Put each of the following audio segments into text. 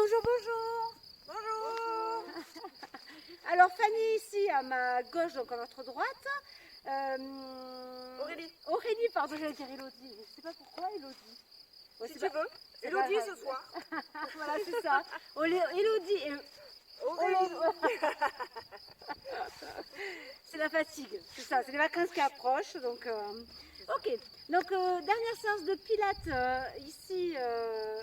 Bonjour, bonjour. Bonjour. Alors Fanny ici à ma gauche, donc à votre droite. Aurélie, pardon, j'allais dire Elodie. Je ne sais pas pourquoi Elodie. Si tu veux. Elodie ce soir. Voilà, c'est ça. Elodie et Aurélie. c'est la fatigue, c'est ça, c'est les vacances qui approchent. Donc, ok, donc dernière séance de pilates ici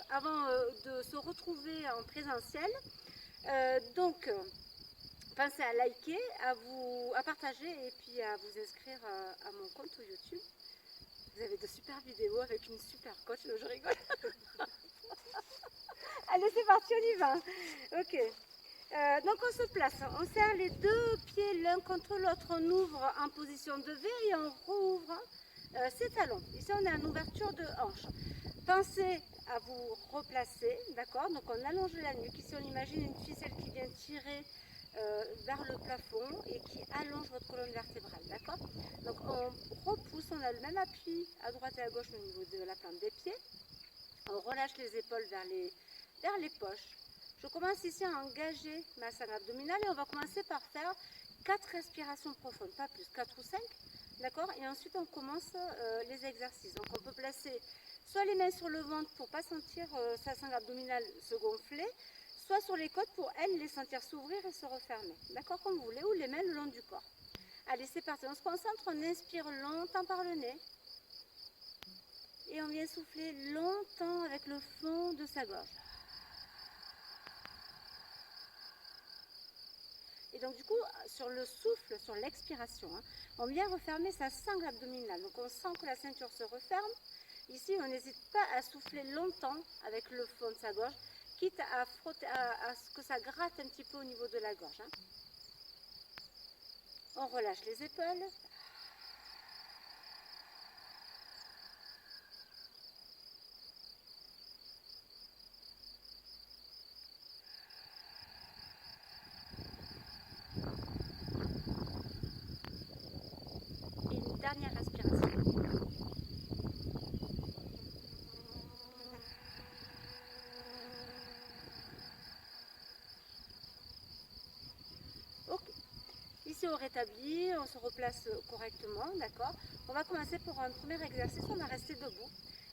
avant de se retrouver en présentiel. Donc, pensez à liker, à partager et puis à vous inscrire à mon compte YouTube. Vous avez de super vidéos avec une super coach, je rigole. Allez, c'est parti, on y va. Ok. Donc on se place, on serre les deux pieds l'un contre l'autre, on ouvre en position de V et on rouvre ses talons. Ici on est en ouverture de hanche. Pensez à vous replacer, d'accord? Donc on allonge la nuque. Ici on imagine une ficelle qui vient tirer vers le plafond et qui allonge votre colonne vertébrale, d'accord? Donc on repousse, on a le même appui à droite et à gauche au niveau de la plante des pieds. On relâche les épaules vers les poches. Je commence ici à engager ma sangle abdominale et on va commencer par faire 4 respirations profondes, pas plus, 4 ou 5, d'accord? Et ensuite on commence les exercices. Donc on peut placer soit les mains sur le ventre pour ne pas sentir sa sangle abdominale se gonfler, soit sur les côtes pour elles les sentir s'ouvrir et se refermer, d'accord? Comme vous voulez, ou les mains le long du corps. Allez, c'est parti, on se concentre, on inspire longtemps par le nez. Et on vient souffler longtemps avec le fond de sa gorge. Et donc du coup, sur le souffle, sur l'expiration, on vient refermer sa sangle abdominale. Donc on sent que la ceinture se referme. Ici, on n'hésite pas à souffler longtemps avec le fond de sa gorge, quitte à frotter, à ce que ça gratte un petit peu au niveau de la gorge. On relâche les épaules. Et une dernière respiration. Ok. Ici on rétablit, on se replace correctement, d'accord? On va commencer pour un premier exercice, on va rester debout.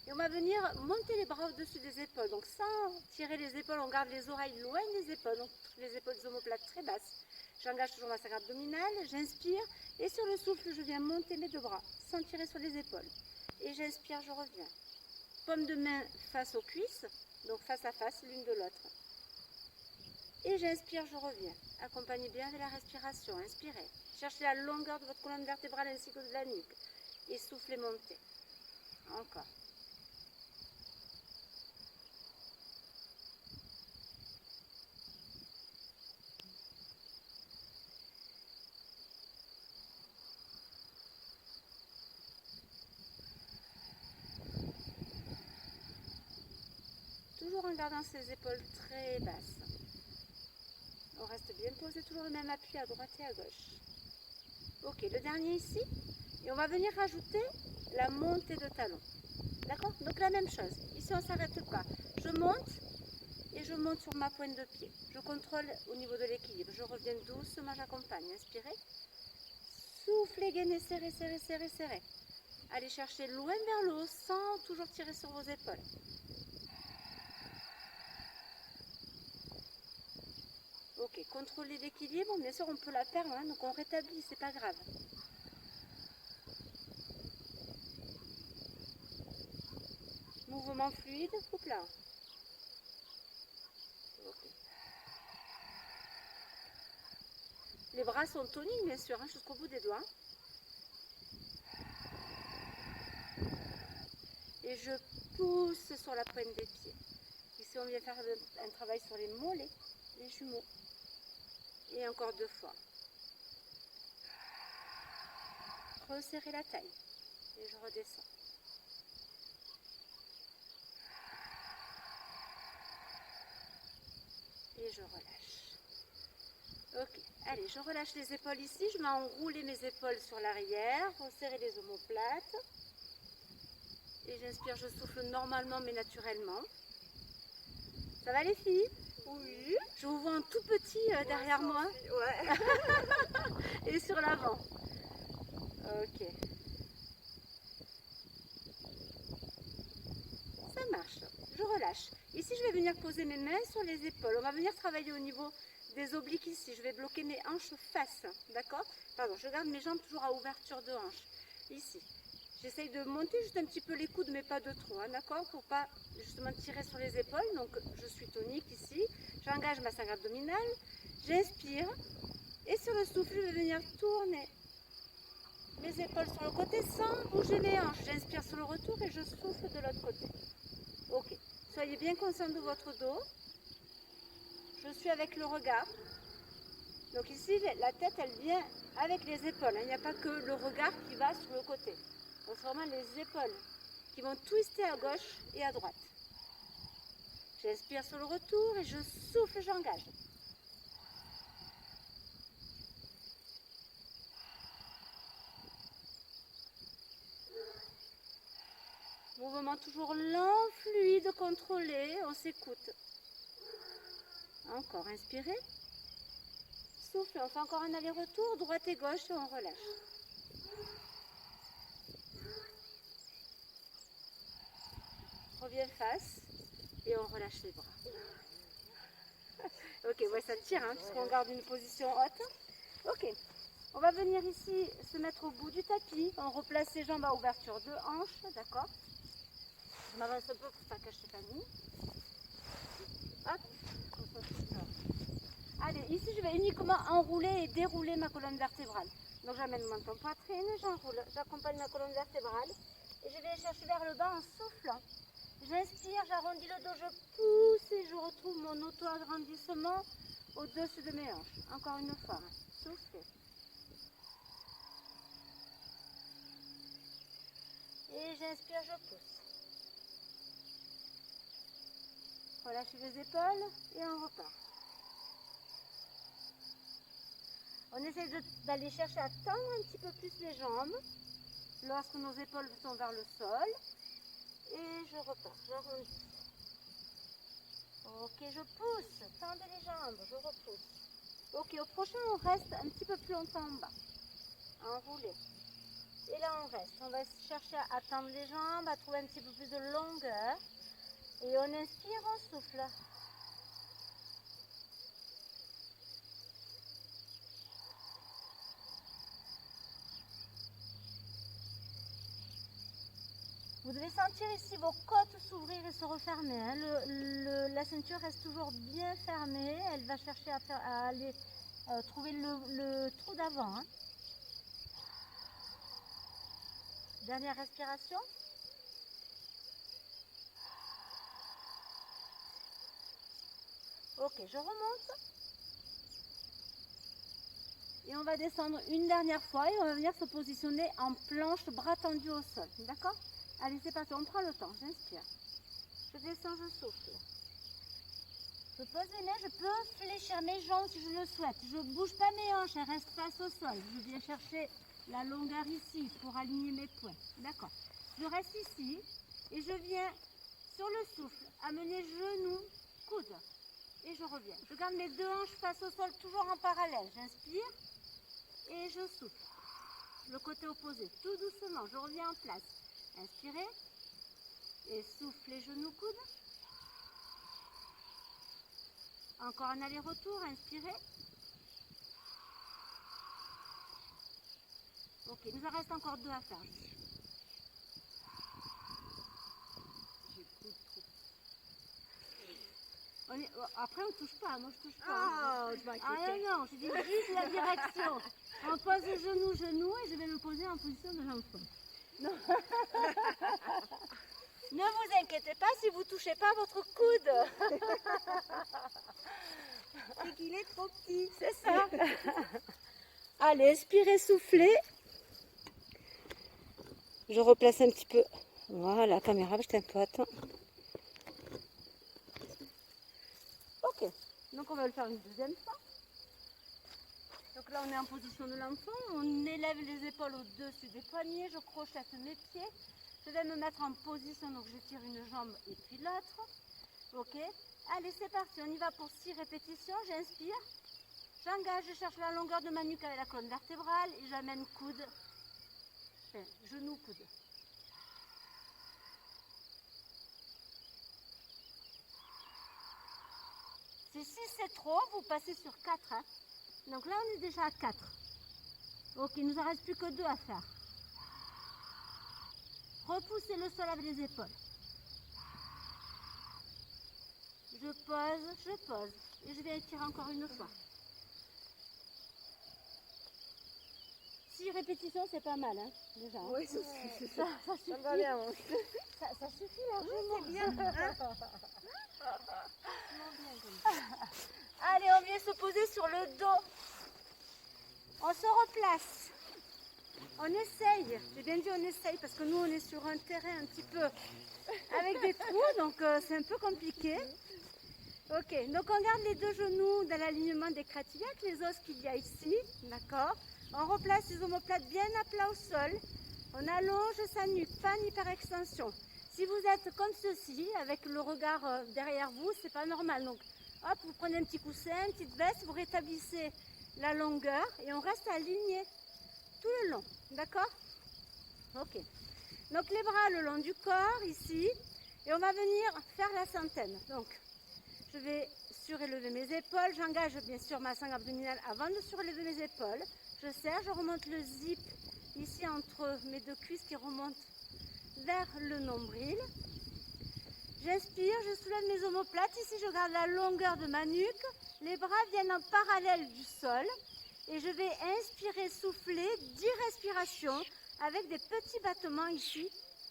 Et on va venir monter les bras au-dessus des épaules. Donc sans tirer les épaules, on garde les oreilles loin des épaules, donc les épaules omoplates très basses. J'engage toujours ma sangle abdominale, j'inspire et sur le souffle, je viens monter mes deux bras sans tirer sur les épaules. Et j'inspire, je reviens. Paume de main face aux cuisses, donc face à face l'une de l'autre. Et j'inspire, je reviens. Accompagnez bien de la respiration. Inspirez. Cherchez la longueur de votre colonne vertébrale ainsi que de la nuque. Et soufflez, montez. Encore. Toujours en gardant ses épaules très basses. On reste bien posé, toujours le même appui à droite et à gauche. Ok, le dernier ici. Et on va venir rajouter la montée de talons. D'accord? Donc la même chose. Ici, on ne s'arrête pas. Je monte et je monte sur ma pointe de pied. Je contrôle au niveau de l'équilibre. Je reviens doucement, j'accompagne. Inspirez. Soufflez, gainez, serrez, serrez, serrez, serrez. Allez chercher loin vers le haut sans toujours tirer sur vos épaules. Ok, contrôlez l'équilibre. Bien sûr, on peut la perdre, donc on rétablit, c'est pas grave. Mouvement fluide, coupe là. Okay. Les bras sont toniques, bien sûr, jusqu'au bout des doigts. Et je pousse sur la pointe des pieds. Ici, on vient faire un travail sur les mollets, les jumeaux. Et encore 2 fois. Resserrez la taille. Et je redescends. Et je relâche. Ok, allez, je relâche les épaules ici. Je vais enrouler mes épaules sur l'arrière. Resserrer les omoplates. Et j'inspire, je souffle normalement mais naturellement. Ça va les filles? Oui. Je vous vois en tout petit derrière moi Ouais. et sur l'avant. Ok. Ça marche. Je relâche. Ici, je vais venir poser mes mains sur les épaules. On va venir travailler au niveau des obliques ici. Je vais bloquer mes hanches face. D'accord? Pardon, je garde mes jambes toujours à ouverture de hanche. Ici. J'essaye de monter juste un petit peu les coudes, mais pas de trop. Hein, d'accord? Pour pas justement tirer sur les épaules. Donc, je suis tonique ici. J'engage ma sangle abdominale. J'inspire. Et sur le souffle, je vais venir tourner mes épaules sur le côté sans bouger les hanches. J'inspire sur le retour et je souffle de l'autre côté. Ok. Soyez bien conscient de votre dos. Je suis avec le regard. Donc ici, la tête, elle vient avec les épaules. Il n'y a pas que le regard qui va sur le côté. Donc c'est vraiment les épaules qui vont twister à gauche et à droite. J'inspire sur le retour et je souffle, j'engage. Mouvement toujours lent, fluide, contrôlé. On s'écoute. Encore, inspirez. Souffle, on fait encore un aller-retour, droite et gauche et on relâche. Reviens face et on relâche les bras. Ok, ouais, ça tire, hein, puisqu'on garde une position haute. Ok, on va venir ici se mettre au bout du tapis. On replace ses jambes à ouverture de hanche, d'accord? Je m'avance un peu pour pas cacher Fanny. Hop, comme ça, c'est ça. Allez, ici je vais uniquement enrouler et dérouler ma colonne vertébrale. Donc j'amène mon menton poitrine, j'enroule, j'accompagne ma colonne vertébrale et je vais chercher vers le bas en soufflant. J'inspire, j'arrondis le dos, je pousse et je retrouve mon auto-agrandissement au-dessus de mes hanches. Encore une fois, soufflez. Et j'inspire, je pousse. Relâchez les épaules et on repart. On essaie d'aller chercher à tendre un petit peu plus les jambes lorsque nos épaules sont vers le sol. Et je repars, j'arrondis. Ok, je pousse, tendez les jambes, je repousse. Ok, au prochain, on reste un petit peu plus longtemps en bas. Enroulé. Et là, on reste. On va chercher à tendre les jambes, à trouver un petit peu plus de longueur. Et on inspire, on souffle. Vous devez sentir ici vos côtes s'ouvrir et se refermer. Hein. La ceinture reste toujours bien fermée. Elle va chercher à aller trouver le trou d'avant. Hein. Dernière respiration. Ok, je remonte. Et on va descendre une dernière fois et on va venir se positionner en planche, bras tendus au sol. D'accord? Allez, c'est parti, on prend le temps. J'inspire. Je descends, je souffle. Je pose les mains, je peux fléchir mes jambes si je le souhaite. Je ne bouge pas mes hanches, elles restent face au sol. Je viens chercher la longueur ici pour aligner mes poings. D'accord. Je reste ici et je viens sur le souffle amener genoux, coude. Et je reviens. Je garde mes deux hanches face au sol, toujours en parallèle. J'inspire et je souffle. Le côté opposé, tout doucement, je reviens en place. Inspirez et soufflez, genoux, coude. Encore un aller-retour, inspirez. Ok, il nous en reste encore deux à faire. Après, on ne touche pas, moi je touche pas. Ah, je m'inquiète. Ah non, je dis juste la direction. On pose genou, genou et je vais me poser en position de l'enfant. Non. Ne vous inquiétez pas si vous ne touchez pas votre coude. C'est qu'il est trop petit. C'est ça. Allez, expirez, soufflez. Je replace un petit peu. Voilà, la caméra, j'étais un peu atteint. Ok, donc on va le faire une deuxième fois. Donc là, on est en position de l'enfant. On élève les épaules au-dessus des poignets. Je crochette mes pieds. Je vais me mettre en position, donc je tire une jambe et puis l'autre. Ok. Allez, c'est parti, on y va pour 6 répétitions. J'inspire, j'engage, je cherche la longueur de ma nuque avec la colonne vertébrale et j'amène coude, enfin, genou, coude. Si 6 c'est trop, vous passez sur 4. Hein. Donc là, on est déjà à 4. Ok, il ne nous en reste plus que 2 à faire. Repoussez le sol avec les épaules. Je pose, et je vais étirer encore une fois. 6 répétitions, c'est pas mal, hein, déjà. Hein. Oui, ça suffit. Ça suffit. Ça va bien. Hein. Ça suffit largement. C'est bien. Hein. Allez, on vient se poser sur le dos. On se replace. On essaye. J'ai bien dit on essaye parce que nous, on est sur un terrain un petit peu avec des trous, donc c'est un peu compliqué. Ok, donc on garde les 2 genoux dans l'alignement des crêtes iliaques, les os qu'il y a ici, d'accord. On replace les omoplates bien à plat au sol. On allonge sa nuque, pas en hyperextension. Si vous êtes comme ceci, avec le regard derrière vous, c'est pas normal. Donc, hop, vous prenez un petit coussin, une petite veste, vous rétablissez la longueur et on reste aligné tout le long, d'accord? Ok. Donc les bras le long du corps, ici, et on va venir faire la centaine. Donc, je vais surélever mes épaules, j'engage bien sûr ma sangle abdominale avant de surélever mes épaules. Je serre, je remonte le zip ici entre mes 2 cuisses qui remontent vers le nombril. J'inspire, je soulève mes omoplates. Ici, je garde la longueur de ma nuque. Les bras viennent en parallèle du sol. Et je vais inspirer, souffler, 10 respirations avec des petits battements ici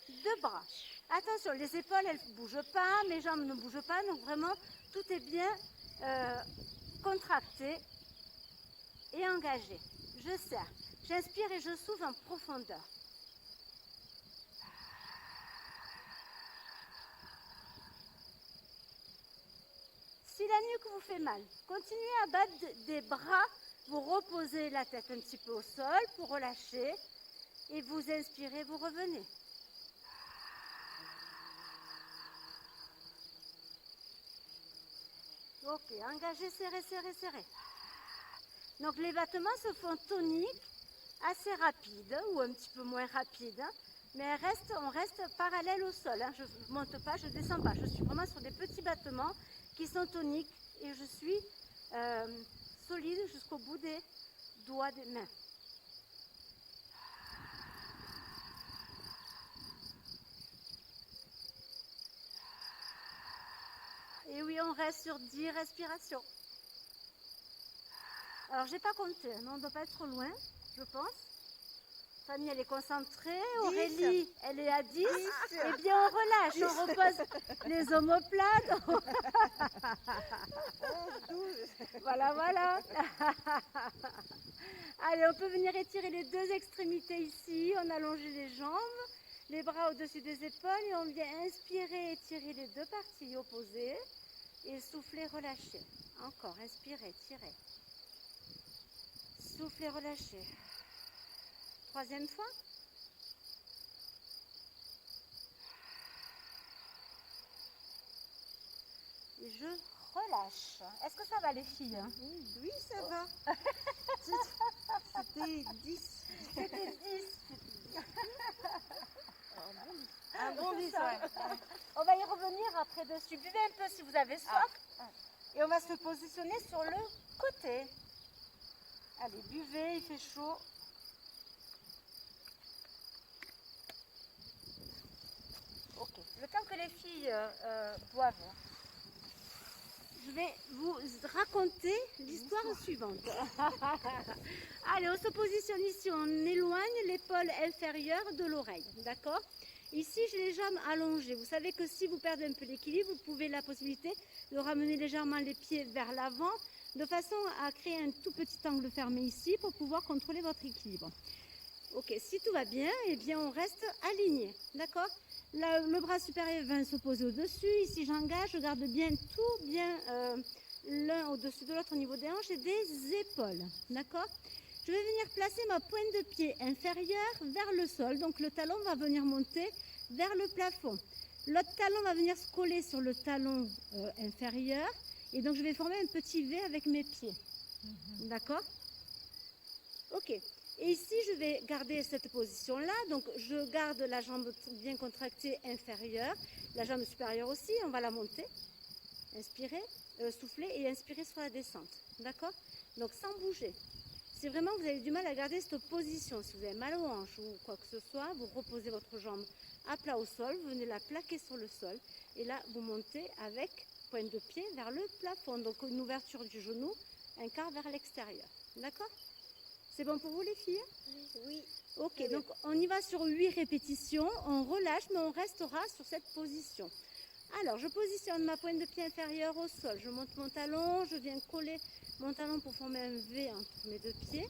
de bras. Attention, les épaules, elles ne bougent pas, mes jambes ne bougent pas. Donc vraiment, tout est bien contracté et engagé. Je serre. J'inspire et je souffle en profondeur. Si la nuque vous fait mal, continuez à battre des bras, vous reposez la tête un petit peu au sol pour relâcher et vous inspirez, vous revenez. Ok, engagez, serrez, serrez, serrez. Donc les battements se font toniques, assez rapides ou un petit peu moins rapides, mais on reste parallèle au sol. Hein. Je ne monte pas, je ne descends pas. Je suis vraiment sur des petits battements qui sont toniques et je suis solide jusqu'au bout des doigts des mains. Et oui, on reste sur 10 respirations. Alors, je n'ai pas compté, mais on ne doit pas être trop loin, je pense. Fanny, elle est concentrée. 10. Aurélie, elle est à 10. 10. Eh bien, on relâche, 10. On repose les omoplates. 12. Voilà, voilà. Allez, on peut venir étirer les 2 extrémités ici. On allonge les jambes, les bras au-dessus des épaules. Et on vient inspirer, étirer les 2 parties opposées. Et souffler, relâcher. Encore, inspirez, tirez. Soufflez, relâchez. 3e fois. Et je relâche. Est-ce que ça va les filles? Oui, ça va. C'était 10. C'était 10. Un bon 10, ouais. On va y revenir après dessus. Buvez un peu si vous avez soif. Et on va se positionner sur le côté. Allez, buvez, il fait chaud. Ok, le temps que les filles boivent, je vais vous raconter l'histoire suivante. Allez, on se positionne ici, on éloigne l'épaule inférieure de l'oreille, d'accord? Ici, j'ai les jambes allongées. Vous savez que si vous perdez un peu l'équilibre, vous pouvez la possibilité de ramener légèrement les pieds vers l'avant, de façon à créer un tout petit angle fermé ici pour pouvoir contrôler votre équilibre. Ok, si tout va bien, eh bien on reste aligné, d'accord? Le bras supérieur vient se poser au-dessus. Ici, j'engage, je garde bien tout bien l'un au-dessus de l'autre au niveau des hanches et des épaules, d'accord? Je vais venir placer ma pointe de pied inférieure vers le sol. Donc le talon va venir monter vers le plafond. L'autre talon va venir se coller sur le talon inférieur. Et donc, je vais former un petit V avec mes pieds. D'accord? Ok. Et ici, je vais garder cette position-là. Donc, je garde la jambe bien contractée inférieure. La jambe supérieure aussi, on va la monter. Inspirez, soufflez et inspirez sur la descente. D'accord? Donc, sans bouger. Si vraiment vous avez du mal à garder cette position, si vous avez mal aux hanches ou quoi que ce soit, vous reposez votre jambe à plat au sol, vous venez la plaquer sur le sol. Et là, vous montez avec pointe de pied vers le plafond. Donc, une ouverture du genou, un quart vers l'extérieur. D'accord? C'est bon pour vous les filles? Oui. Ok, donc on y va sur 8 répétitions, on relâche mais on restera sur cette position. Alors je positionne ma pointe de pied inférieure au sol, je monte mon talon, je viens coller mon talon pour former un V entre mes deux pieds.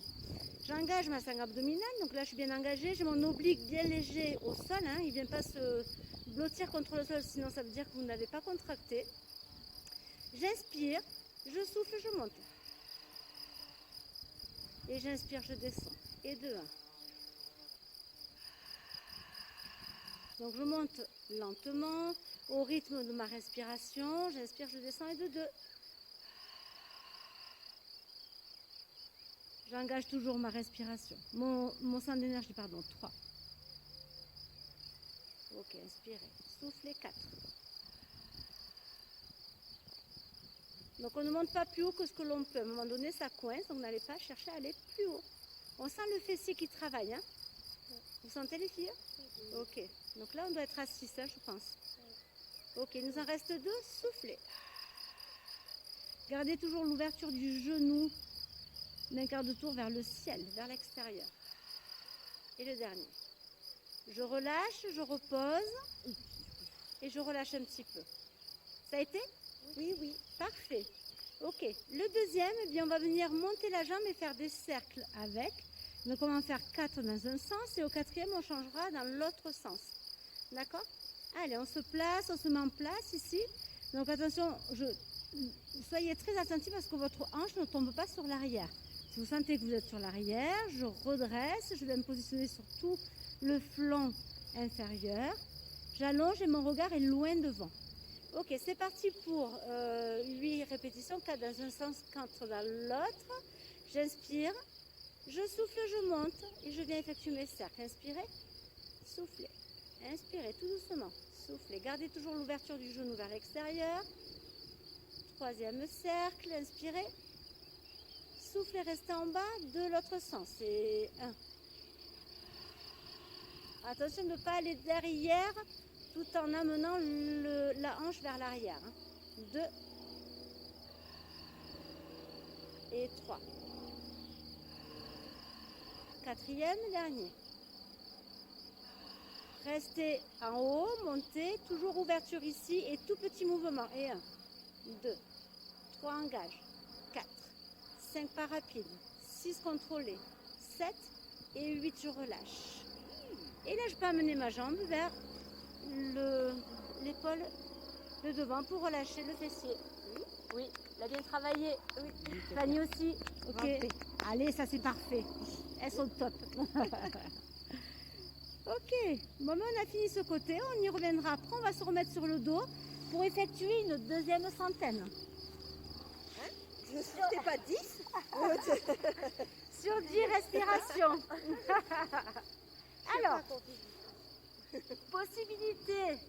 J'engage ma sangle abdominale, donc là je suis bien engagée, j'ai mon oblique bien léger au sol, hein, il ne vient pas se blottir contre le sol, sinon ça veut dire que vous n'avez pas contracté. J'inspire, je souffle, je monte. Et j'inspire, je descends. Et 2, 1. Donc je monte lentement au rythme de ma respiration. J'inspire, je descends et de 2. J'engage toujours ma respiration. Mon centre d'énergie, pardon, 3. Ok, inspirez. Soufflez, 4. Donc on ne monte pas plus haut que ce que l'on peut. À un moment donné, ça coince, donc n'allez pas chercher à aller plus haut. On sent le fessier qui travaille, hein? Vous sentez les filles? Ok. Donc là, on doit être à 6, hein, je pense. Ok, il nous en reste 2. Soufflez. Gardez toujours l'ouverture du genou d'un quart de tour vers le ciel, vers l'extérieur. Et le dernier. Je relâche, je repose et je relâche un petit peu. Ça a été? Oui, oui. Parfait. Ok. Le deuxième, eh bien, on va venir monter la jambe et faire des cercles avec. Donc on va en faire 4 dans un sens et au quatrième, on changera dans l'autre sens. D'accord? Allez, on se place, on se met en place ici. Donc attention, soyez très attentifs parce que votre hanche ne tombe pas sur l'arrière. Si vous sentez que vous êtes sur l'arrière, je redresse, je vais me positionner sur tout le flanc inférieur. J'allonge et mon regard est loin devant. Ok, c'est parti pour 8 répétitions, 4 dans un sens, 4 dans l'autre. J'inspire, je souffle, je monte et je viens effectuer mes cercles. Inspirez, soufflez. Inspirez tout doucement, soufflez. Gardez toujours l'ouverture du genou vers l'extérieur. Troisième cercle, inspirez. Soufflez, restez en bas de l'autre sens. Et 1. Attention de ne pas aller derrière tout en amenant la hanche vers l'arrière. 2 et 3. Quatrième, dernier. Restez en haut, montez, toujours ouverture ici et tout petit mouvement. Et 1, 2, 3, engage. 4, 5 pas rapides, 6 contrôlés, 7 et 8, je relâche. Et là, je peux amener ma jambe vers l'épaule de devant pour relâcher le fessier. Oui, il a bien travaillé. Oui. Fanny aussi. Ok. Allez, ça c'est parfait. Elles sont top. Ok. Bon, ben, on a fini ce côté. On y reviendra après. On va se remettre sur le dos pour effectuer une deuxième centaine. Hein? Je ne sais pas 10. Sur 10 respirations. Alors, possibilité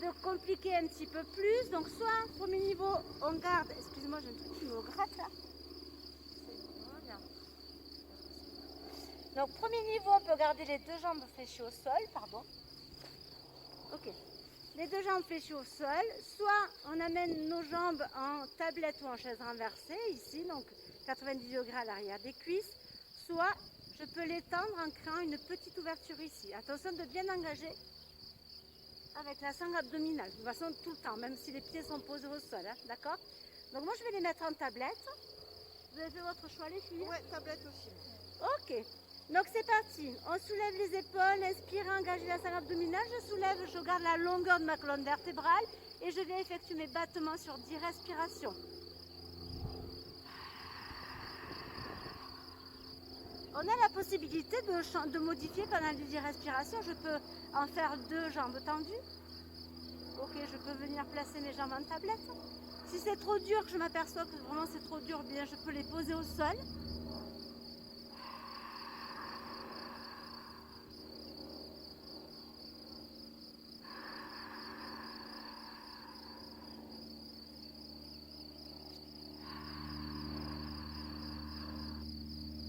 de compliquer un petit peu plus. Donc, soit premier niveau, on garde. Excusez-moi, j'ai un truc qui me gratte là. Voilà. Donc, premier niveau, on peut garder les deux jambes fléchies au sol. Pardon. Ok. Les deux jambes fléchies au sol. Soit on amène nos jambes en tablette ou en chaise renversée, ici, donc 90 degrés à l'arrière des cuisses. Soit je peux l'étendre en créant une petite ouverture ici. Attention de bien engager avec la sangle abdominale. De toute façon, tout le temps, même si les pieds sont posés au sol. Hein, d'accord? Donc moi, je vais les mettre en tablette. Vous avez fait votre choix, les filles? Ouais, tablette aussi. Ok. Donc c'est parti. On soulève les épaules, inspirez, engagez la sangle abdominale. Je soulève, je garde la longueur de ma colonne vertébrale et je vais effectuer mes battements sur 10 respirations. On a la possibilité de modifier pendant les 10 respirations. Je peux en faire 2 jambes tendues Ok, je peux venir placer mes jambes en tablette. Si c'est trop dur, que je m'aperçois que vraiment c'est trop dur, bien je peux les poser au sol.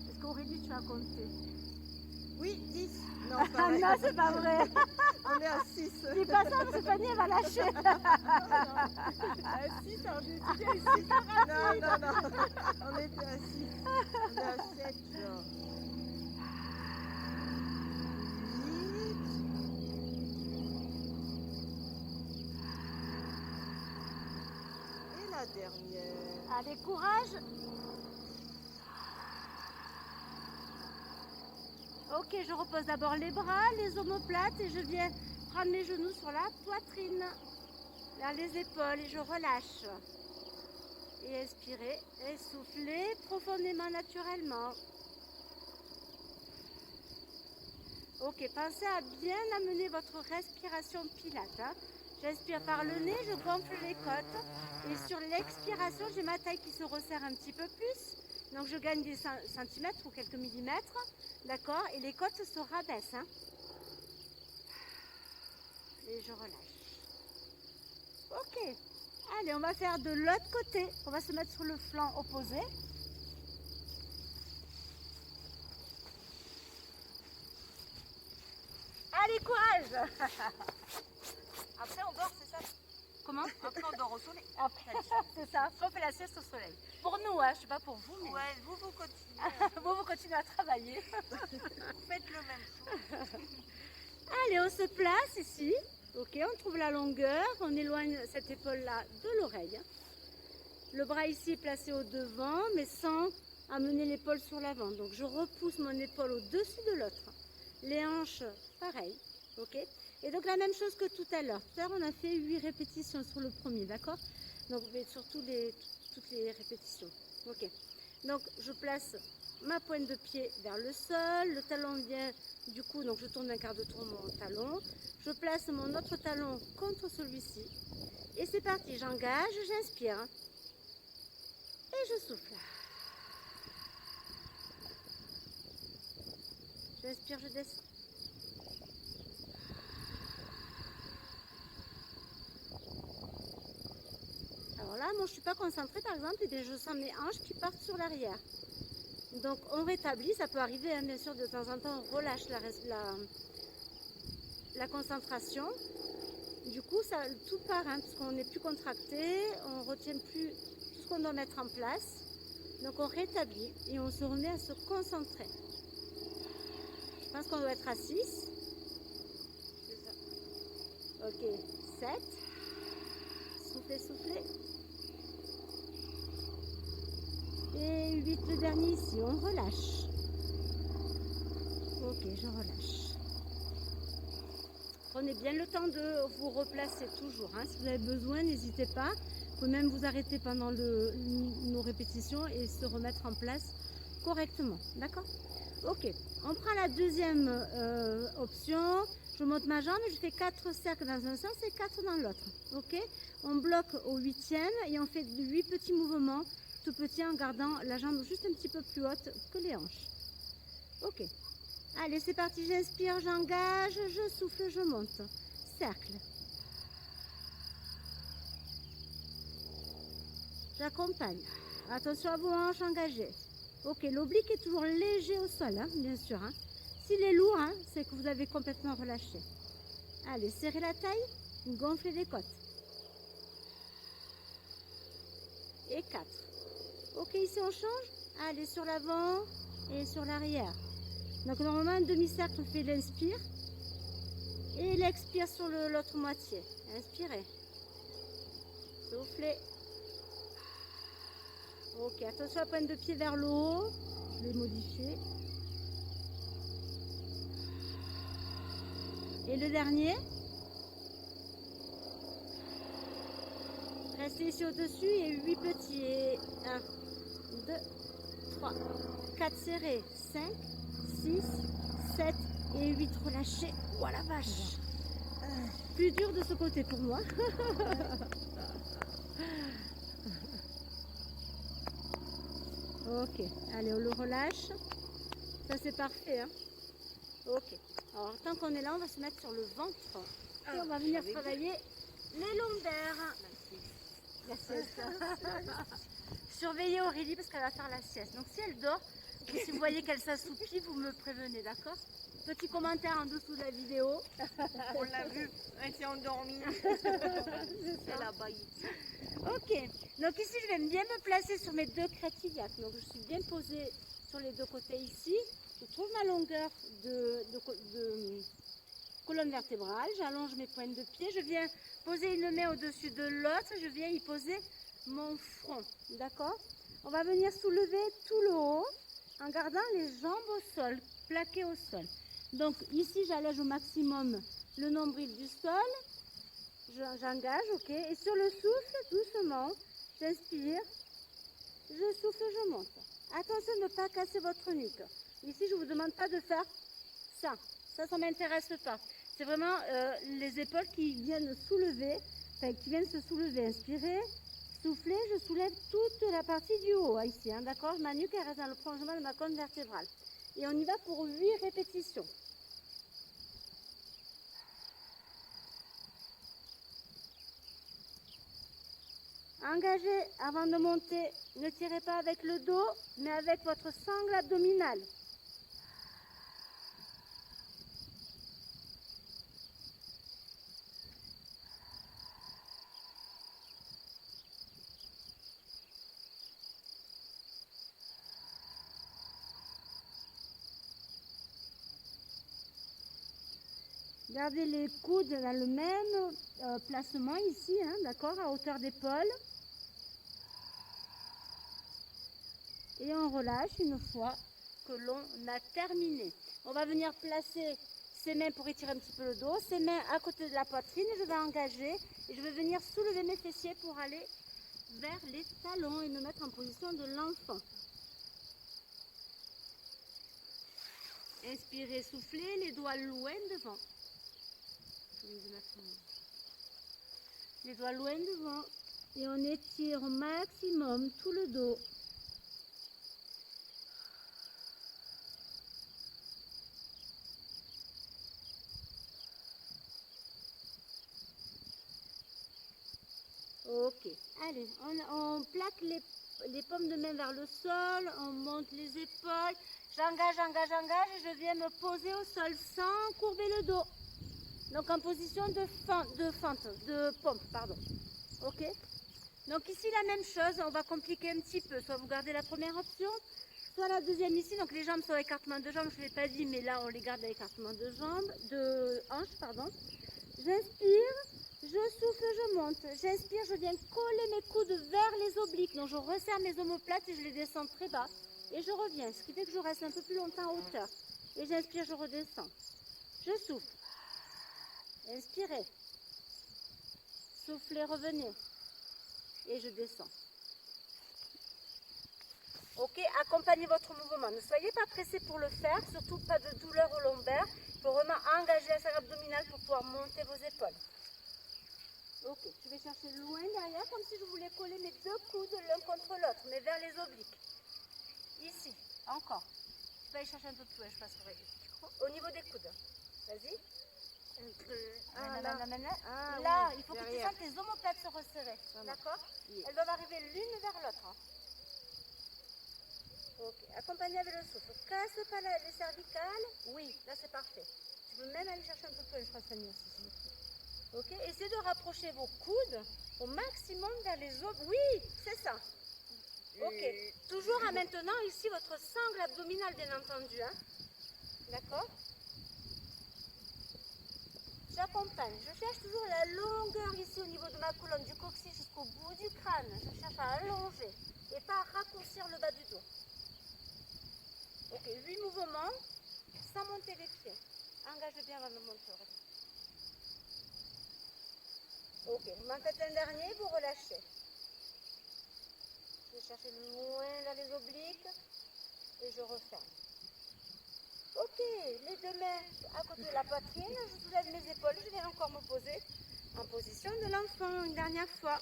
Est-ce qu'Aurélie, tu as compté? Oui, 10. Non, Ah pas vrai. non, c'est pas vrai. On est à 6. Dis pas ça parce que Fanny elle va lâcher. À 6, alors j'ai dit à 6. Non, non, non. On était à 6. On est à 7, genre. 8. Et la dernière. Allez, courage. Ok, je repose d'abord les bras, les omoplates et je viens prendre mes genoux sur la poitrine, vers les épaules et je relâche. Et expirez, et soufflez profondément, naturellement. Ok, pensez à bien amener votre respiration pilates. Hein. J'inspire par le nez, je gonfle les côtes. Et sur l'expiration, j'ai ma taille qui se resserre un petit peu plus. Donc je gagne des centimètres ou quelques millimètres. D'accord? Et les côtes se rabaissent. Hein. Et je relâche. Ok. Allez, on va faire de l'autre côté. On va se mettre sur le flanc opposé. Allez, courage. Après, on dort, c'est ça? Comment? Après, on dort au soleil. Après, c'est ça. Après, on fait la sieste au soleil. Pour nous, hein, je ne sais pas pour vous, mais Ouais, vous continuez. vous continuez à travailler. Vous faites le même chose. Allez, on se place ici. Ok, on trouve la longueur. On éloigne cette épaule-là de l'oreille. Le bras ici est placé au devant, mais sans amener l'épaule sur l'avant. Donc, je repousse mon épaule au-dessus de l'autre. Les hanches, pareil. Ok. Et donc, la même chose que tout à l'heure. Tout à l'heure, on a fait 8 répétitions sur le premier, d'accord? Donc, mais sur toutes les répétitions. Ok. Donc, je place ma pointe de pied vers le sol. Le talon vient du coup, donc je tourne d'un quart de tour mon talon. Je place mon autre talon contre celui-ci. Et c'est parti, j'engage, j'inspire. Et je souffle. J'inspire, je descends. Alors là, moi je ne suis pas concentrée par exemple, et bien je sens mes hanches qui partent sur l'arrière. Donc on rétablit, ça peut arriver hein, bien sûr de temps en temps, on relâche la concentration. Du coup, ça, tout part, hein, parce qu'on n'est plus contracté, on ne retient plus tout ce qu'on doit mettre en place. Donc on rétablit et on se remet à se concentrer. Je pense qu'on doit être à 6. C'est ça. Ok, 7. Soufflez, soufflez. Et 8, le dernier ici, on relâche. Ok, je relâche. Prenez bien le temps de vous replacer toujours. Hein. Si vous avez besoin, n'hésitez pas. Vous pouvez même vous arrêter pendant nos répétitions et se remettre en place correctement. D'accord? Ok, on prend la deuxième option. Je monte ma jambe, je fais 4 cercles dans un sens et 4 dans l'autre. Ok? On bloque au 8e et on fait 8 petits mouvements, tout petits en gardant la jambe juste un petit peu plus haute que les hanches. Ok. Allez, c'est parti, j'inspire, j'engage, je souffle, je monte. Cercle. J'accompagne. Attention à vos hanches engagées. Ok, l'oblique est toujours léger au sol, hein, bien sûr. Hein. S'il est lourd, hein, c'est que vous avez complètement relâché. Allez, serrez la taille, gonflez les côtes. Et 4. Ok, ici on change. Allez, sur l'avant et sur l'arrière. Donc normalement, un demi-cercle, on fait l'inspire. Et l'expire sur l'autre moitié. Inspirez. Soufflez. Ok, attention à la pointe de pied vers le haut. Je vais modifier. Et le dernier. Restez ici au-dessus et 8 petits. Et 1, 2, 3, 4 serrés, 5, 6, 7 et 8 relâchés. Oh la vache! Plus dur de ce côté pour moi. Ok, allez, on le relâche. Ça, c'est parfait. Hein. Ok. Alors, tant qu'on est là, on va se mettre sur le ventre. Et on va venir travailler les lombaires. La sieste. Surveillez Aurélie parce qu'elle va faire la sieste. Donc, si elle dort, ou si vous voyez qu'elle s'assoupit, vous me prévenez, d'accord? Petit commentaire en dessous de la vidéo. On l'a vu, elle s'est endormie. Elle a bailli. Ok, donc ici je vais bien me placer sur mes deux crêtes iliaques. Donc je suis bien posée sur les deux côtés ici. Je trouve ma longueur de colonne vertébrale. J'allonge mes pointes de pied. Je viens poser une main au-dessus de l'autre. Je viens y poser mon front. D'accord? On va venir soulever tout le haut en gardant les jambes au sol, plaquées au sol. Donc ici j'allège au maximum le nombril du sol. J'engage, ok. Et sur le souffle, doucement, j'inspire, je souffle, je monte. Attention de ne pas casser votre nuque. Ici, je ne vous demande pas de faire ça. Ça ne m'intéresse pas. C'est vraiment les épaules qui viennent soulever, enfin qui viennent se soulever. Inspirez, soufflez, je soulève toute la partie du haut, ici, hein, d'accord? Ma nuque, elle reste dans le prolongement de ma colonne vertébrale. Et on y va pour 8 répétitions. Engagez avant de monter, ne tirez pas avec le dos, mais avec votre sangle abdominale. Gardez les coudes dans le même placement ici, hein, d'accord, à hauteur d'épaule. Et on relâche une fois que l'on a terminé. On va venir placer ses mains pour étirer un petit peu le dos, ses mains à côté de la poitrine. Je vais engager et je vais venir soulever mes fessiers pour aller vers les talons et me mettre en position de l'enfant. Inspirez, soufflez, les doigts loin devant. Les doigts loin devant. Et on étire au maximum tout le dos. Ok, allez, on plaque les paumes de main vers le sol, on monte les épaules, j'engage, engage, engage et je viens me poser au sol sans courber le dos. Donc en position de pompe, pardon. Ok. Donc ici la même chose, on va compliquer un petit peu. Soit vous gardez la première option, soit la deuxième ici. Donc les jambes sont écartement de jambes, je ne l'ai pas dit, mais là on les garde à écartement de jambes, de hanches, pardon. J'inspire, je souffle, je monte. J'inspire, je viens coller mes coudes vers les obliques. Donc je resserre mes omoplates et je les descends très bas. Et je reviens, ce qui fait que je reste un peu plus longtemps en hauteur. Et j'inspire, je redescends. Je souffle. Inspirez. Soufflez, revenez. Et je descends. Ok, accompagnez votre mouvement. Ne soyez pas pressé pour le faire, surtout pas de douleur au lombaire. Il faut vraiment engager la sangle abdominale pour pouvoir monter vos épaules. Ok, je vais chercher loin derrière, comme si je voulais coller mes deux coudes l'un contre l'autre, mais vers les obliques. Ici, encore. Je vais aller chercher un peu plus loin, je passerai. Au niveau des coudes. Vas-y. Là, il faut que tu sentes tes omoplates se resserrer. D'accord? Elles doivent arriver l'une vers l'autre. Hein. Ok, accompagnez avec le souffle. Casse pas les cervicales. Oui, là c'est parfait. Tu peux même aller chercher un peu plus loin, je crois que c'est mieux aussi. Ok, essayez de rapprocher vos coudes au maximum vers les os. Oui, c'est ça. Ok, toujours en maintenant ici votre sangle abdominale, bien entendu. Hein. D'accord? J'accompagne. Je cherche toujours la longueur ici au niveau de ma colonne, du coccyx jusqu'au bout du crâne. Je cherche à allonger et pas à raccourcir le bas du dos. Ok, 8 mouvements sans monter les pieds. Engage bien avant de monter. Ok, vous m'en faites un dernier, vous relâchez. Je vais chercher loin vers les obliques et je referme. Ok, les deux mains à côté de la poitrine, je soulève mes épaules, je viens encore me poser en position de l'enfant une dernière fois.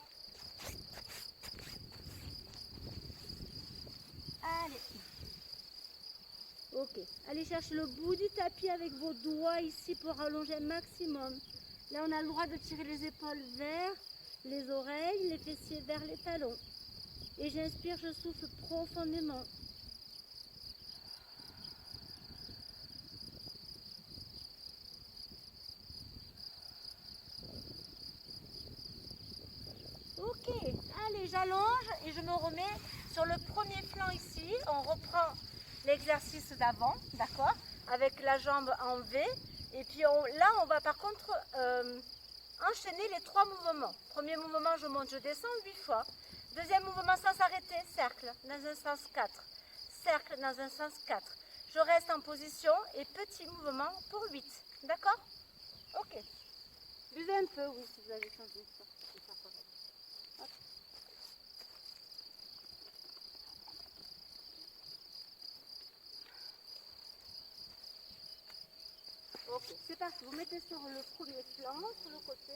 Allez. Ok, allez chercher le bout du tapis avec vos doigts ici pour rallonger un maximum. Là, on a le droit de tirer les épaules vers les oreilles, les fessiers vers les talons. Et j'inspire, je souffle profondément. Ok, allez, j'allonge et je me remets sur le premier flanc ici. On reprend l'exercice d'avant, d'accord? Avec la jambe en V. Et puis là, on va par contre enchaîner les 3 mouvements. Premier mouvement, je monte, je descends 8 fois. Deuxième mouvement sans s'arrêter, cercle dans un sens 4. Cercle dans un sens 4. Je reste en position et petit mouvement pour 8. D'accord? Ok. Buvez un peu, oui, si vous avez senti ça. Ok, c'est parti. Vous mettez sur le premier flanc, sur le côté.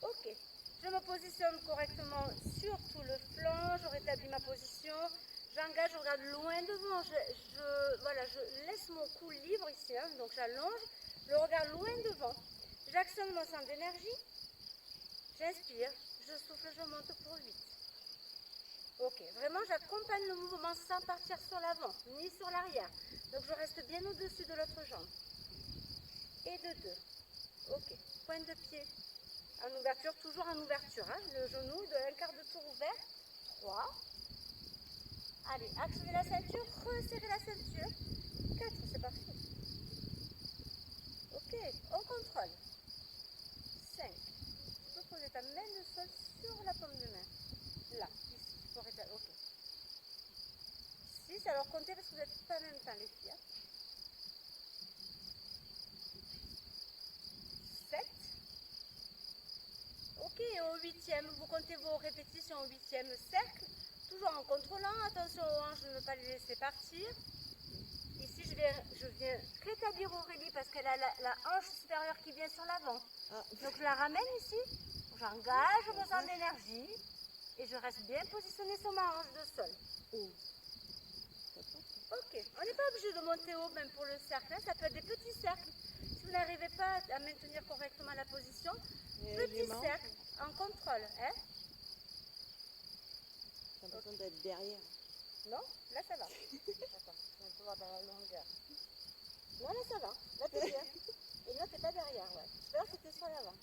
Ok, je me positionne correctement sur tout le flanc. Je rétablis ma position. J'engage, je regarde loin devant. Voilà, je laisse mon cou libre ici. Hein, donc j'allonge le regard loin devant. J'actionne mon centre d'énergie. J'inspire. Je souffle, je monte pour 8. Ok, vraiment j'accompagne le mouvement sans partir sur l'avant, ni sur l'arrière. Donc je reste bien au-dessus de l'autre jambe. Et de 2. Ok, pointe de pied en ouverture, toujours en ouverture. Hein. Le genou de un quart de tour ouvert. 3. Allez, actionnez la ceinture, resserrez la ceinture. 4, c'est parfait. Ok, on contrôle. 5. Tu peux poser ta main de sol sur la paume de main. Là, ici. Tu peux rétablir. Ok. 6, alors comptez parce que vous n'êtes pas en même temps les filles. Hein. 7. Ok, au 8e, vous comptez vos répétitions au 8e cercle, toujours en contrôlant, attention aux hanches de ne pas les laisser partir. Ici, je viens rétablir Aurélie parce qu'elle a la hanche supérieure qui vient sur l'avant. Ah. Donc je la ramène ici, j'engage mon centre d'énergie et je reste bien positionnée sur ma hanche de sol. Oh. Ok, on n'est pas obligé de monter haut même pour le cercle, hein. Ça peut être des petits cercles. Si vous n'arrivez pas à maintenir correctement la position, petit cercle en contrôle. Hein. J'ai l'impression d'être derrière. Non, là ça va. Attends, on peut voir dans la longueur. Non, là ça va. Là t'es bien. Et là t'es pas derrière, ouais. Tout à l'heure c'était sur l'avant.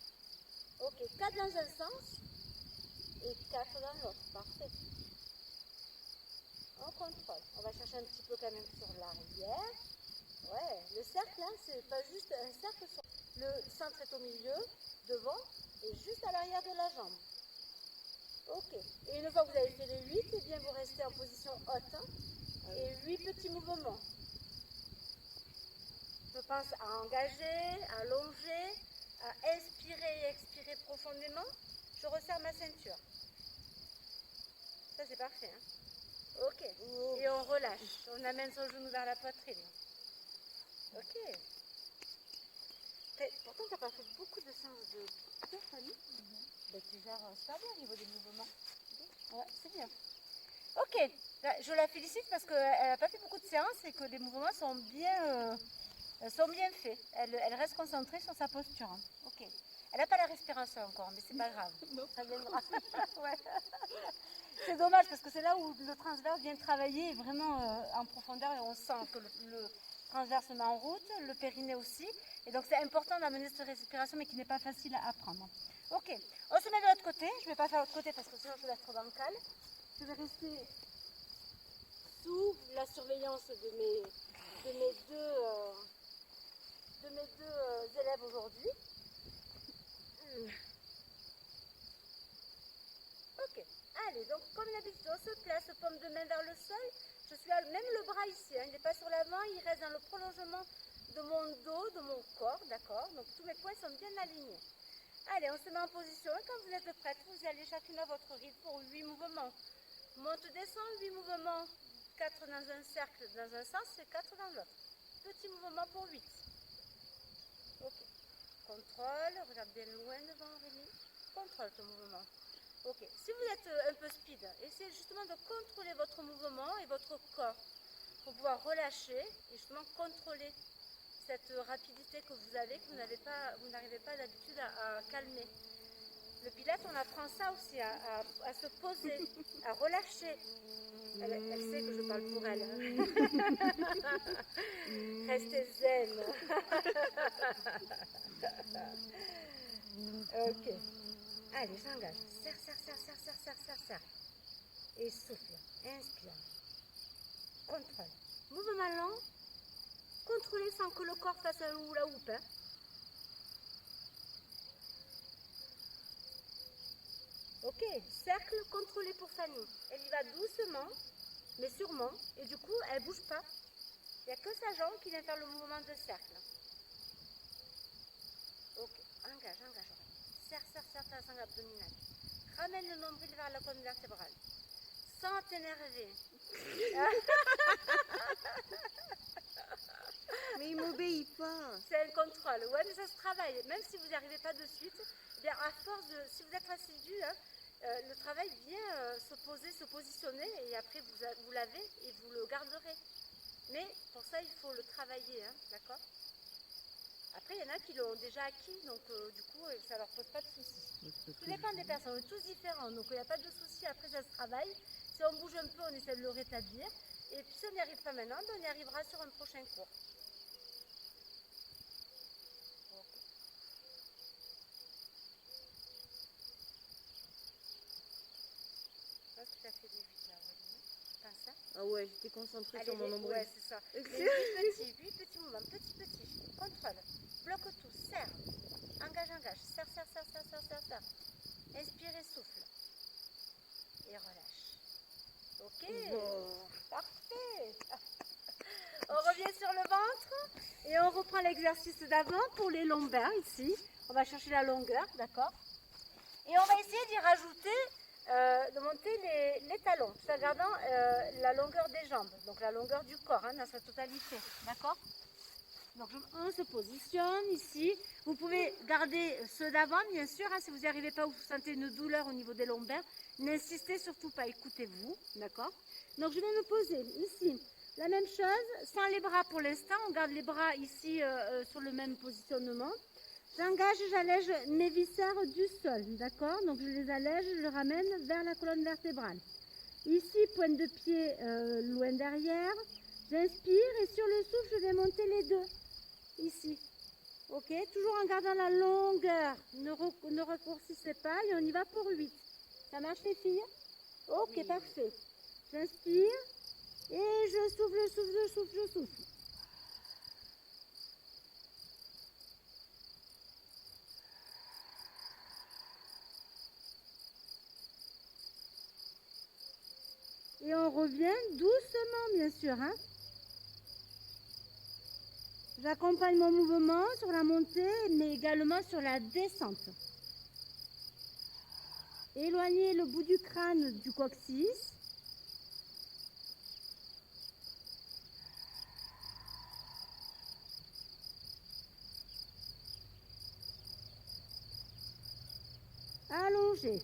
Ok, 4 dans un sens et 4 dans l'autre. Parfait. On contrôle. On va chercher un petit peu quand même sur l'arrière. Ouais, le cercle, hein, c'est pas juste un cercle. Le centre est au milieu, devant et juste à l'arrière de la jambe. Ok. Et une fois que vous avez fait les 8, eh bien vous restez en position haute. Hein, et 8 petits mouvements. Je pense à engager, à allonger, à inspirer et expirer profondément. Je resserre ma ceinture. Ça c'est parfait. Hein. Ok. Et on relâche. On amène son genou vers la poitrine. Ok. Pourtant, tu n'as pas fait beaucoup de séances de piqueur, Fanny. Tu gères super bien au niveau des mouvements. Ouais, c'est bien. Ok. Je la félicite parce qu'elle n'a pas fait beaucoup de séances et que les mouvements sont bien faits. Elle reste concentrée sur sa posture. Hein. Ok. Elle n'a pas la respiration encore, mais c'est pas grave. Non. Ça viendra. Ouais. C'est dommage parce que c'est là où le transverse vient travailler vraiment en profondeur et on sent que le transverse se met en route, le périnée aussi. Et donc c'est important d'amener cette respiration mais qui n'est pas facile à apprendre. Ok, on se met de l'autre côté. Je ne vais pas faire l'autre côté parce que sinon je vais être bancale. Je vais rester sous la surveillance de mes deux élèves aujourd'hui. Ok, allez, donc comme d'habitude, on se place, paume de main vers le sol. Je suis même le bras ici, hein, il n'est pas sur l'avant, il reste dans le prolongement de mon dos, de mon corps, d'accord. Donc tous mes points sont bien alignés. Allez, on se met en position et quand vous êtes prêtes, vous allez chacune à votre rythme pour 8 mouvements. Monte, descend, 8 mouvements 4 dans un cercle dans un sens et 4 dans l'autre. Petit mouvement pour 8. Ok. Contrôle, regarde bien loin devant Aurélie. Contrôle ton mouvement. Ok. Si vous êtes un peu speed, essayez justement de contrôler votre mouvement et votre corps pour pouvoir relâcher et justement contrôler cette rapidité que vous avez, que vous n'arrivez pas d'habitude à calmer. Le pilates, on apprend ça aussi, à se poser, à relâcher. Elle sait que je parle pour elle. Restez zen. Ok. Allez, j'engage. Serre, serre, serre, serre, serre, serre, serre, serre. Et souffle. Inspire. Contrôle. Mouvement long. Contrôlez sans que le corps fasse un hula hoop. Hein. Ok, cercle contrôlé pour Fanny. Elle y va doucement, mais sûrement, et du coup, elle ne bouge pas. Il n'y a que sa jambe qui vient faire le mouvement de cercle. Ok, engage, engage. Serre, serre, serre ta sangle abdominale. Ramène le nombril vers la colonne vertébrale. Sans t'énerver. Mais il m'obéit pas. C'est un contrôle. Ouais, mais ça se travaille. Même si vous n'y arrivez pas de suite, eh bien, à force de, si vous êtes assidu, hein, le travail vient se poser, se positionner, et après vous l'avez et vous le garderez. Mais pour ça, il faut le travailler, hein, d'accord? Après, il y en a qui l'ont déjà acquis, donc du coup, ça ne leur pose pas de soucis. Tout dépend des personnes, on est tous différents, donc il n'y a pas de soucis, après ça se travaille. Si on bouge un peu, on essaie de le rétablir. Et puis si on n'y arrive pas maintenant, on y arrivera sur un prochain cours. Je pense que tu as fait des 8 là, Aurélie. Pense ça. Ah ouais, j'étais concentrée Allez, sur mon nombril. ouais, c'est ça. 8 petits mouvements, petit. Contrôle. Bloque tout, serre. Engage. Serre. Inspire et souffle. Et relâche. Ok. Bon. Parfait. On revient sur le ventre et on reprend l'exercice d'avant pour les lombaires ici. On va chercher la longueur, d'accord? Et on va essayer d'y rajouter, de monter les talons, tout en gardant la longueur des jambes, donc la longueur du corps hein, dans sa totalité, d'accord? Donc on se positionne ici. Vous pouvez garder ceux d'avant, bien sûr, hein, si vous n'y arrivez pas ou vous sentez une douleur au niveau des lombaires. N'insistez surtout pas, écoutez-vous, d'accord? Donc je vais me poser ici. La même chose, sans les bras pour l'instant, on garde les bras ici sur le même positionnement. J'engage, j'allège mes viscères du sol, d'accord? Donc je les allège, je les ramène vers la colonne vertébrale. Ici, pointe de pied loin derrière. J'inspire et sur le souffle, je vais monter les deux. Ici. Ok? Toujours en gardant la longueur. Ne raccourcissez pas et on y va pour 8. Ça marche les filles? Ok, oui. Parfait. J'inspire et je souffle. Et on revient doucement, bien sûr. Hein? J'accompagne mon mouvement sur la montée, mais également sur la descente. Éloignez le bout du crâne du coccyx. Allongez.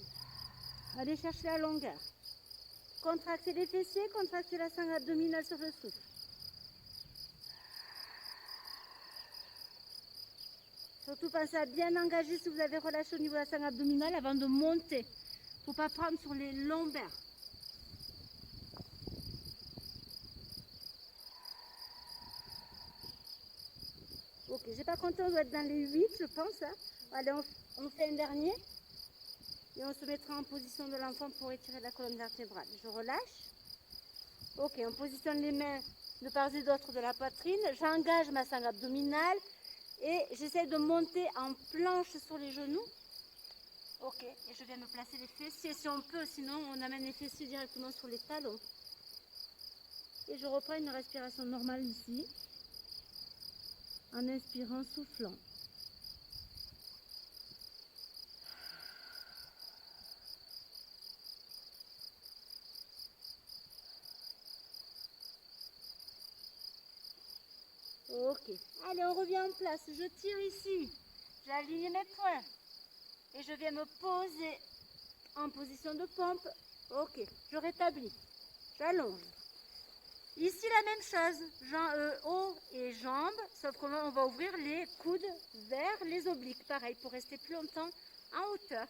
Allez chercher la longueur. Contractez les fessiers, contractez la sangle abdominale sur le souffle. Surtout pensez à bien engager si vous avez relâché au niveau de la sangle abdominale avant de monter. Il ne faut pas prendre sur les lombaires. Ok, j'ai pas compté, on doit être dans les 8 je pense. Hein. Allez, on fait un dernier. Et on se mettra en position de l'enfant pour étirer la colonne vertébrale. Je relâche. Ok, on positionne les mains de part et d'autre de la poitrine. J'engage ma sangle abdominale et j'essaie de monter en planche sur les genoux. Ok, et je viens me placer les fessiers si on peut, sinon on amène les fessiers directement sur les talons. Et je reprends une respiration normale ici, en inspirant, soufflant. Ok. Allez, on revient en place. Je tire ici. J'aligne mes poings. Et je viens me poser en position de pompe. Ok. Je rétablis. J'allonge. Ici, la même chose. Haut et jambes. Sauf qu'on va ouvrir les coudes vers les obliques. Pareil, pour rester plus longtemps en hauteur.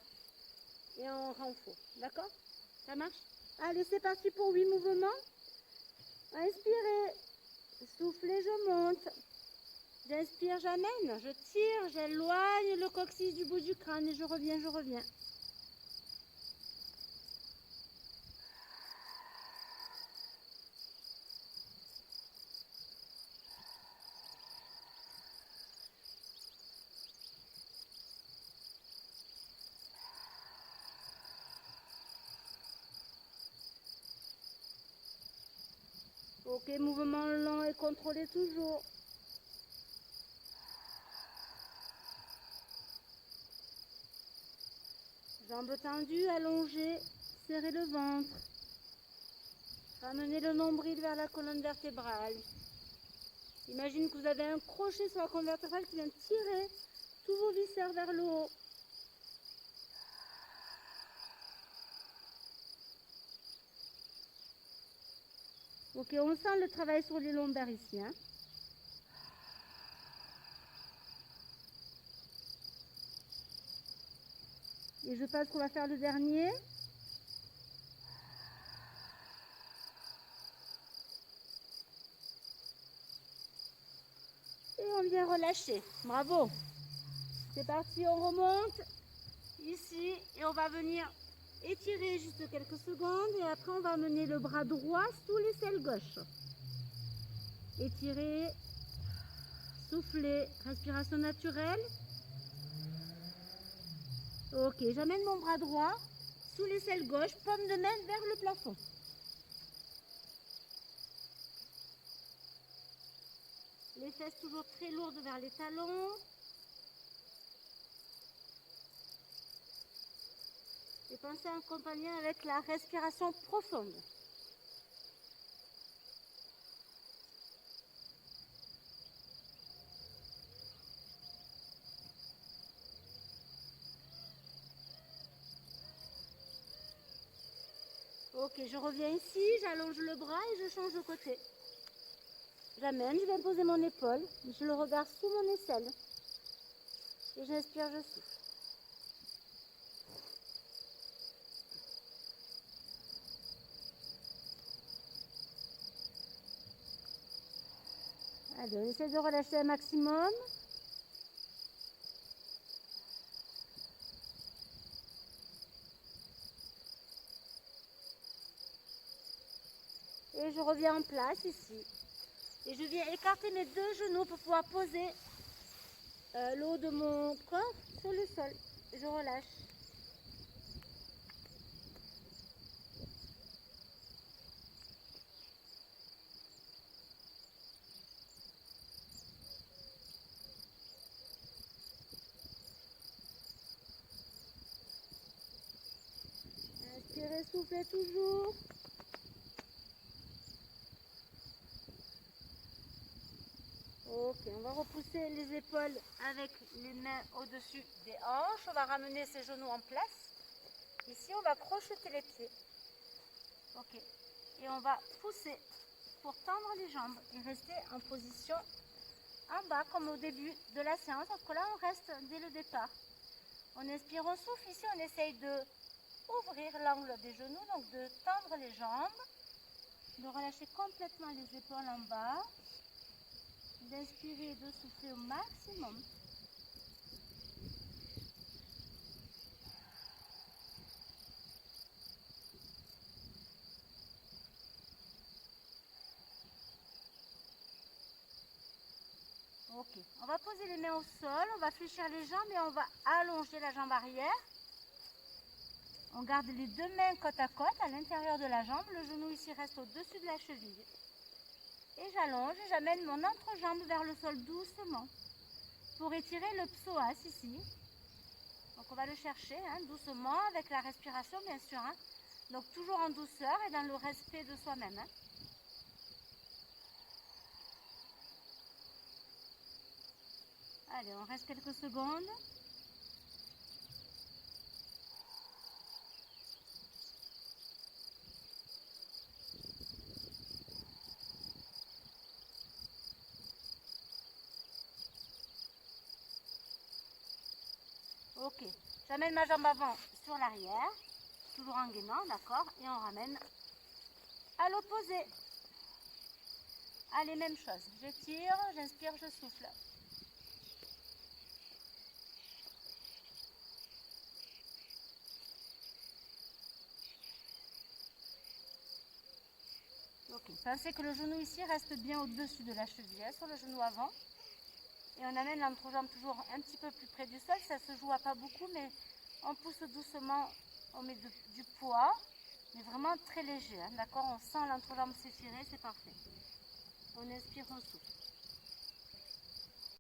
Et en renfort. D'accord? Ça marche? Allez, c'est parti pour 8 mouvements. Inspirez. Soufflez, je monte. J'inspire, j'amène. Je tire, j'éloigne le coccyx du bout du crâne et je reviens, je reviens. Ok, mouvement lent et contrôlé toujours. Jambes tendues, allongées, serrez le ventre. Ramenez le nombril vers la colonne vertébrale. Imaginez que vous avez un crochet sur la colonne vertébrale qui vient tirer tous vos viscères vers le haut. Ok, on sent le travail sur les lombaires ici. Hein. Et je pense qu'on va faire le dernier. Et on vient relâcher. Bravo. C'est parti, on remonte ici et on va venir étirer juste quelques secondes et après on va amener le bras droit sous l'aisselle gauche. Étirer, souffler, respiration naturelle. Ok, j'amène mon bras droit sous l'aisselle gauche, paume de main vers le plafond. Les fesses toujours très lourdes vers les talons. Et pensez à accompagner avec la respiration profonde. Ok, je reviens ici, j'allonge le bras et je change de côté. J'amène, je viens poser mon épaule, je le regarde sous mon aisselle. Et j'inspire, je souffle. Allez, on essaie de relâcher un maximum. Et je reviens en place ici. Et je viens écarter mes deux genoux pour pouvoir poser le haut de mon corps sur le sol. Je relâche. Inspirez, soufflez toujours. Ok, on va repousser les épaules avec les mains au-dessus des hanches. On va ramener ses genoux en place. Ici, on va crocheter les pieds. Ok. Et on va pousser pour tendre les jambes et rester en position en bas comme au début de la séance. Sauf que là, on reste dès le départ. On inspire, on souffle. Ici, on essaye de ouvrir l'angle des genoux, donc de tendre les jambes, de relâcher complètement les épaules en bas, d'inspirer et de souffler au maximum. Ok, on va poser les mains au sol, on va fléchir les jambes et on va allonger la jambe arrière. On garde les deux mains côte à côte à l'intérieur de la jambe, le genou ici reste au-dessus de la cheville. Et j'allonge et j'amène mon entrejambe vers le sol doucement pour étirer le psoas ici. Donc on va le chercher doucement avec la respiration bien sûr. Donc toujours en douceur et dans le respect de soi-même. Allez, on reste quelques secondes. Ok, j'amène ma jambe avant sur l'arrière, toujours en gainant, d'accord, et on ramène à l'opposé. Allez, même chose, j'étire, j'inspire, je souffle. Ok, pensez que le genou ici reste bien au-dessus de la cheville, hein, sur le genou avant. Et on amène l'entrejambe toujours un petit peu plus près du sol, ça se joue à pas beaucoup, mais on pousse doucement, on met du poids, mais vraiment très léger, hein, d'accord. On sent l'entrejambe s'étirer, c'est parfait. On inspire, on souffle.